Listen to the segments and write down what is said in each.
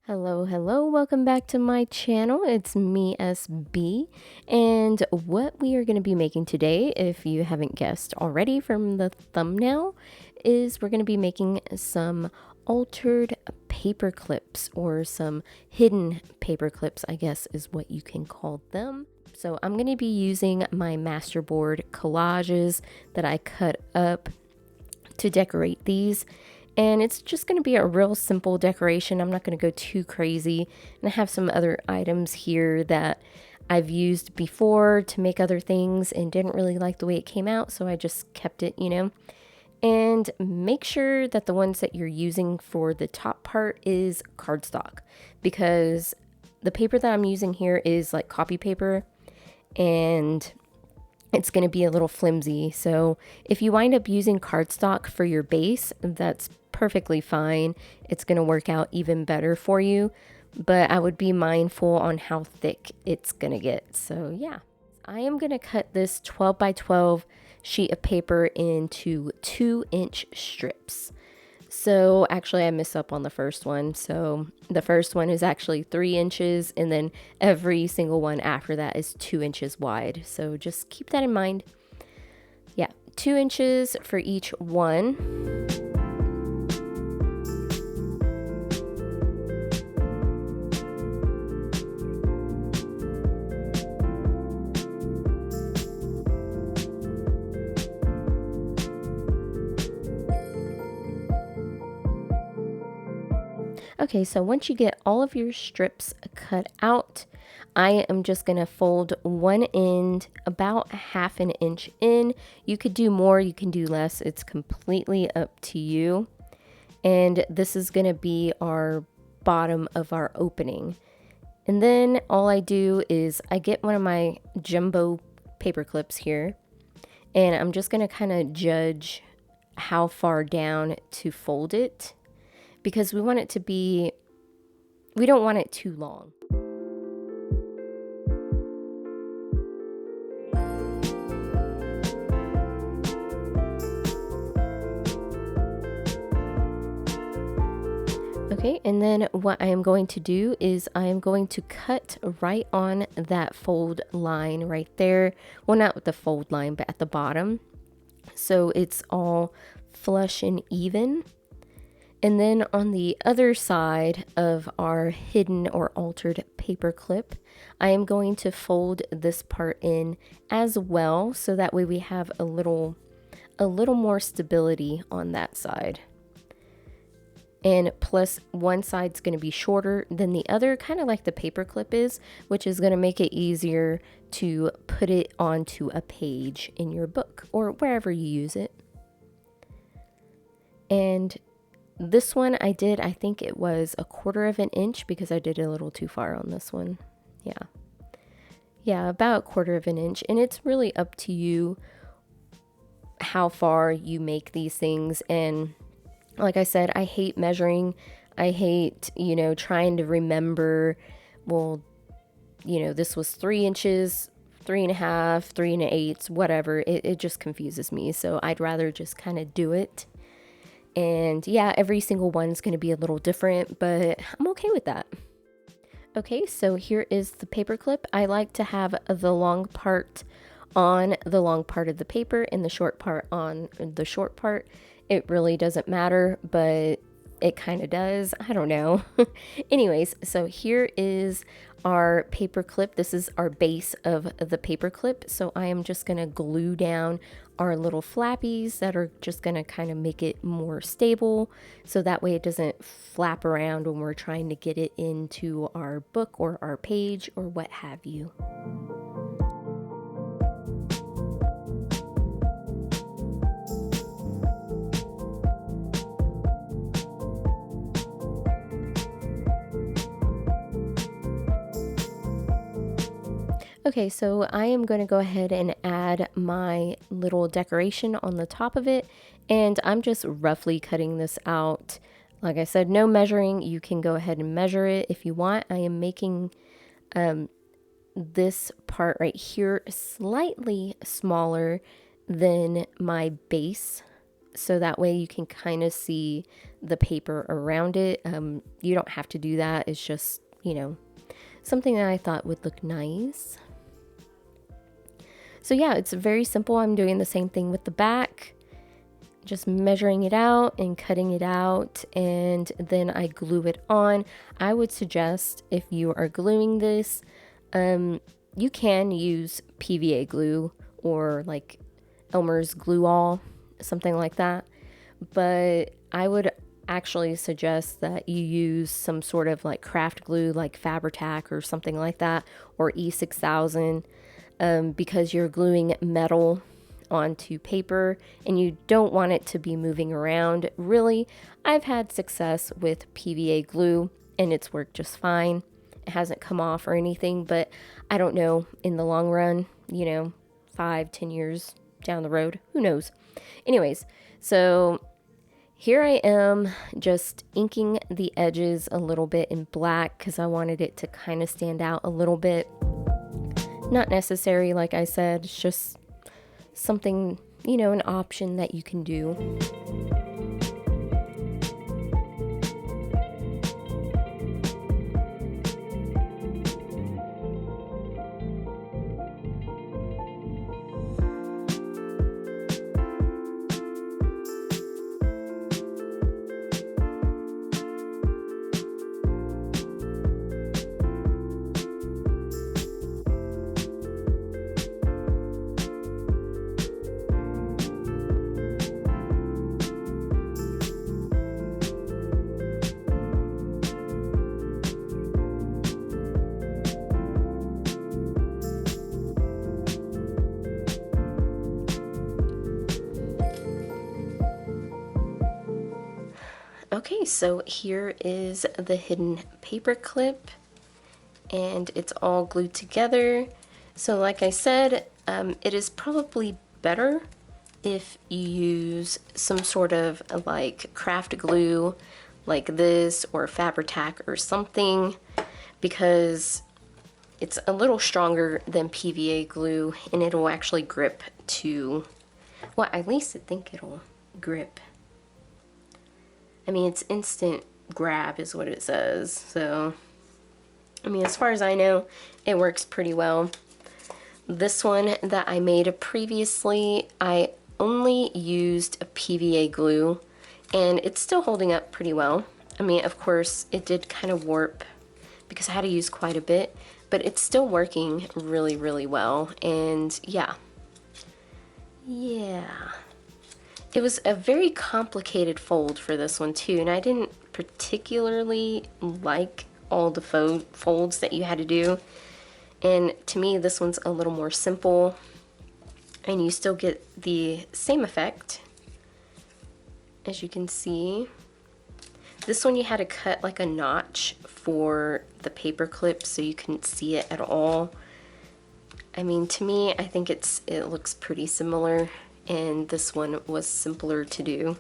Hello, welcome back to my channel. It's me, SB, and what we are going to be making today, if you haven't guessed already from the thumbnail, is we're going to be making some altered paper clips, or some hidden paper clips, I guess is what you can call them. So I'm going to be using my Masterboard collages that I cut up to decorate these. And it's just going to be a real simple decoration. I'm not going to go too crazy. And I have some other items here that I've used before to make other things and didn't really like the way it came out, so I just kept it, And make sure that the ones that you're using for the top part is cardstock, because the paper that I'm using here is like copy paper, and it's going to be a little flimsy. So if you wind up using cardstock for your base, that's perfectly fine. It's going to work out even better for you, but I would be mindful on how thick it's going to get. So yeah, I am going to cut this 12 by 12 sheet of paper into 2-inch strips. So actually I messed up on the first one. So the first one is actually 3 inches, and then every single one after that is 2 inches wide. So just keep that in mind. Yeah, 2 inches for each one. Okay, so once you get all of your strips cut out, I am just going to fold one end about 1/2 inch in. You could do more, you can do less. It's completely up to you. And this is going to be our bottom of our opening. And then all I do is I get one of my jumbo paper clips here, and I'm just going to kind of judge how far down to fold it, because we want it to be, we don't want it too long. Okay, and then what I am going to do is I am going to cut right on that fold line right there. Well, not with the fold line, but at the bottom. So it's all flush and even. And then on the other side of our hidden or altered paper clip, I am going to fold this part in as well, so that way we have a little more stability on that side. And plus, one side's going to be shorter than the other, kind of like the paper clip is, which is going to make it easier to put it onto a page in your book or wherever you use it. And this one I did, I think it was 1/4 inch, because I did a little too far on this one. Yeah, about 1/4 inch. And it's really up to you how far you make these things. And like I said, I hate measuring. I hate, trying to remember, well, this was 3 inches, 3.5, 3 1/8, whatever. It just confuses me. So I'd rather just kind of do it. And yeah, every single one's going to be a little different, but I'm okay with that. Okay, so here is the paper clip. I like to have the long part on the long part of the paper and the short part on the short part. It really doesn't matter, but it kind of does. I don't know. Anyways, so here is our paper clip. This is our base of the paper clip. So I am just going to glue down our little flappies that are just going to kind of make it more stable, so that way it doesn't flap around when we're trying to get it into our book or our page or what have you. Okay, so I am going to go ahead and add my little decoration on the top of it, and I'm just roughly cutting this out. Like I said, no measuring. You can go ahead and measure it if you want. I am making this part right here slightly smaller than my base so that way you can kind of see the paper around it. You don't have to do that. It's just, you know, something that I thought would look nice. So yeah, it's very simple. I'm doing the same thing with the back, just measuring it out and cutting it out, and then I glue it on. I would suggest, if you are gluing this, you can use PVA glue or like Elmer's glue all, something like that, but I would actually suggest that you use some sort of like craft glue like Fabri-Tac or something like that, or E6000, because you're gluing metal onto paper and you don't want it to be moving around. Really, I've had success with PVA glue and it's worked just fine. It hasn't come off or anything, but I don't know in the long run, you know, 5-10 years down the road, who knows. Anyways, so here I am just inking the edges a little bit in black because I wanted it to kind of stand out a little bit. Not necessary, like I said, it's just something, you know, an option that you can do. Okay, so here is the hidden paper clip and it's all glued together. So like I said, it is probably better if you use some sort of like craft glue like this or Fabri-Tac or something, because it's a little stronger than PVA glue and it'll actually grip to, well, at least I think it'll grip. I mean, it's instant grab is what it says. So, I mean, as far as I know, it works pretty well. This one that I made previously, I only used a PVA glue and it's still holding up pretty well. I mean, of course, it did kind of warp because I had to use quite a bit, but it's still working really, really well. And yeah. It was a very complicated fold for this one too, and I didn't particularly like all the folds that you had to do. And to me, this one's a little more simple, and you still get the same effect, as you can see. This one you had to cut like a notch for the paper clip so you couldn't see it at all. I mean, to me, I think it looks pretty similar, and this one was simpler to do.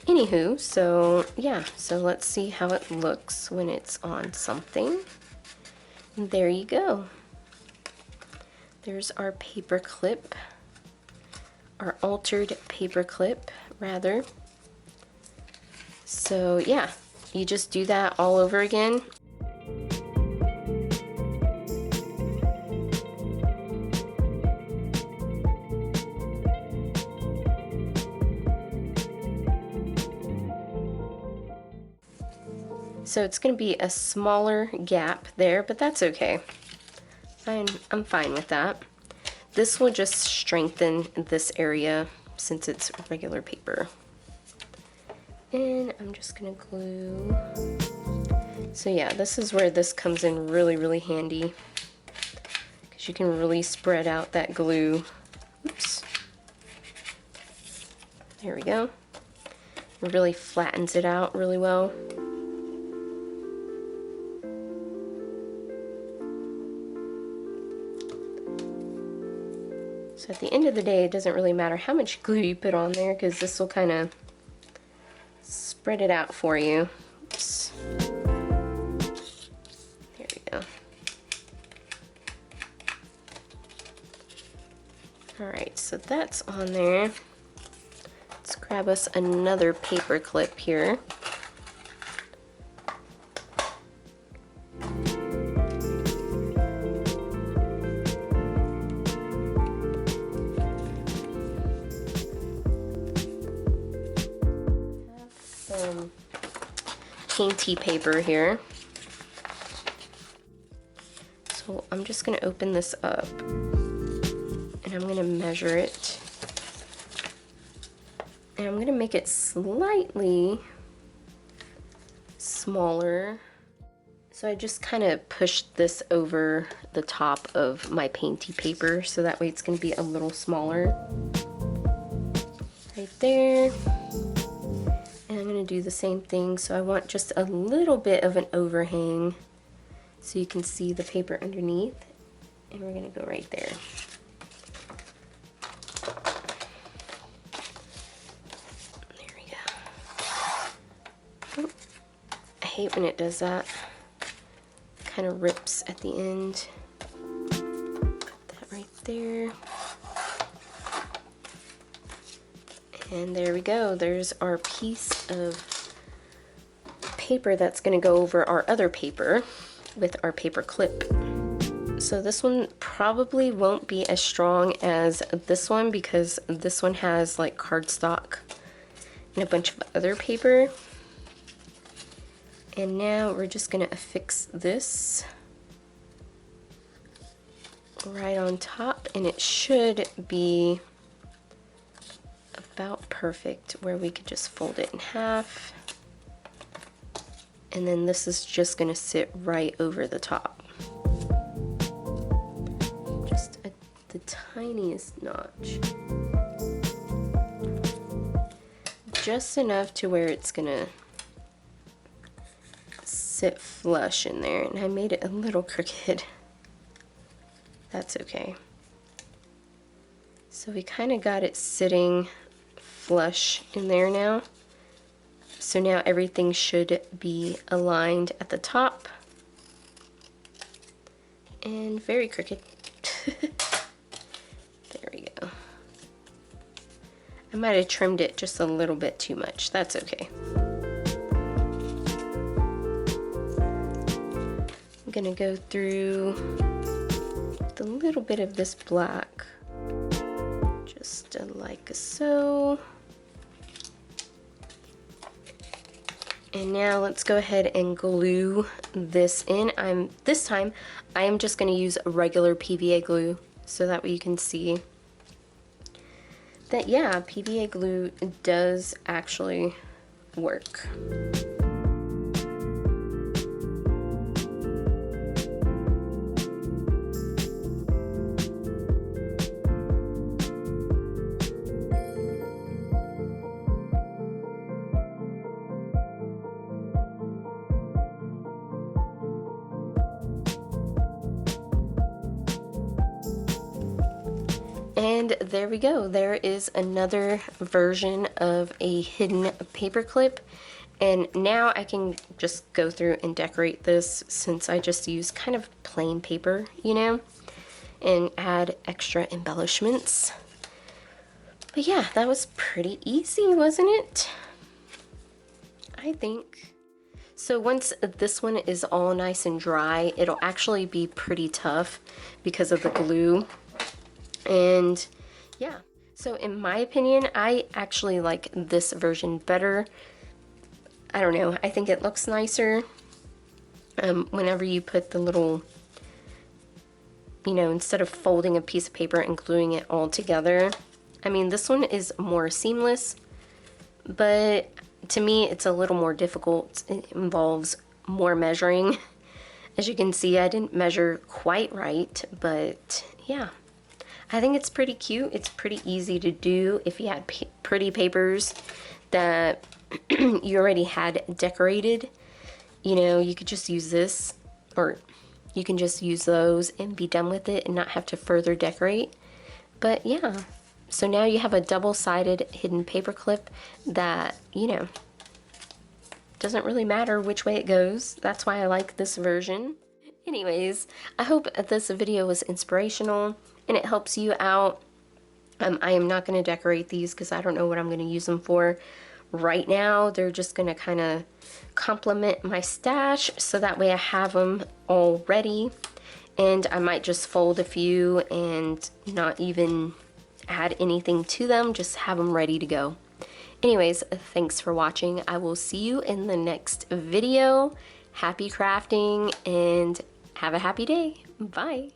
Anywho, so yeah, so let's see how it looks when it's on something. And there you go. There's our paper clip, our altered paper clip, rather. So yeah, you just do that all over again. So it's going to be a smaller gap there, but that's okay. I'm fine with that. This will just strengthen this area since it's regular paper. And I'm just going to glue. So yeah, this is where this comes in really, really handy, because you can really spread out that glue. Oops. There we go. It really flattens it out really well. So at the end of the day, it doesn't really matter how much glue you put on there, because this will kind of spread it out for you. Oops. There we go. Alright, so that's on there. Let's grab us another paper clip here. Some painty paper here. So I'm just going to open this up and I'm going to measure it. And I'm going to make it slightly smaller. So I just kind of pushed this over the top of my painty paper so that way it's going to be a little smaller. Right there. And I'm going to do the same thing. So I want just a little bit of an overhang so you can see the paper underneath. And we're going to go right there. I hate when it does that. Kind of rips at the end. Put that right there. And there we go. There's our piece of paper that's going to go over our other paper with our paper clip. So this one probably won't be as strong as this one because this one has like cardstock and a bunch of other paper. And now we're just going to affix this right on top, and it should be about perfect where we could just fold it in half. And then this is just going to sit right over the top. Just the tiniest notch. Just enough to where it's going to sit flush in there, and I made it a little crooked. That's okay. So we kind of got it sitting flush in there now. So now everything should be aligned at the top. And very crooked. There we go. I might have trimmed it just a little bit too much. That's okay. I'm gonna go through a little bit of this black, just like so. And now let's go ahead and glue this in. This time I am just gonna use a regular PVA glue so that way you can see that, yeah, PVA glue does actually work. And there we go. There is another version of a hidden paper clip. And now I can just go through and decorate this since I just use kind of plain paper, you know, and add extra embellishments. But yeah, that was pretty easy, wasn't it? I think. So once this one is all nice and dry, it'll actually be pretty tough because of the glue. And yeah, so in my opinion, I actually like this version better. I don't know, I think it looks nicer whenever you put the little, you know, instead of folding a piece of paper and gluing it all together. I mean, this one is more seamless, but to me it's a little more difficult. It involves more measuring. As you can see, I didn't measure quite right, but yeah. I think it's pretty cute. It's pretty easy to do if you had pretty papers that you already had decorated. You know, you could just use this, or you can just use those and be done with it and not have to further decorate. But yeah, so now you have a double-sided hidden paper clip that, you know, doesn't really matter which way it goes. That's why I like this version. Anyways, I hope this video was inspirational and it helps you out I am not going to decorate these because I don't know what I'm going to use them for right now. They're just going to kind of complement my stash, so that way I have them all ready. And I might just fold a few and not even add anything to them, just have them ready to go. Anyways, thanks for watching. I will see you in the next video. Happy crafting and have a happy day. Bye.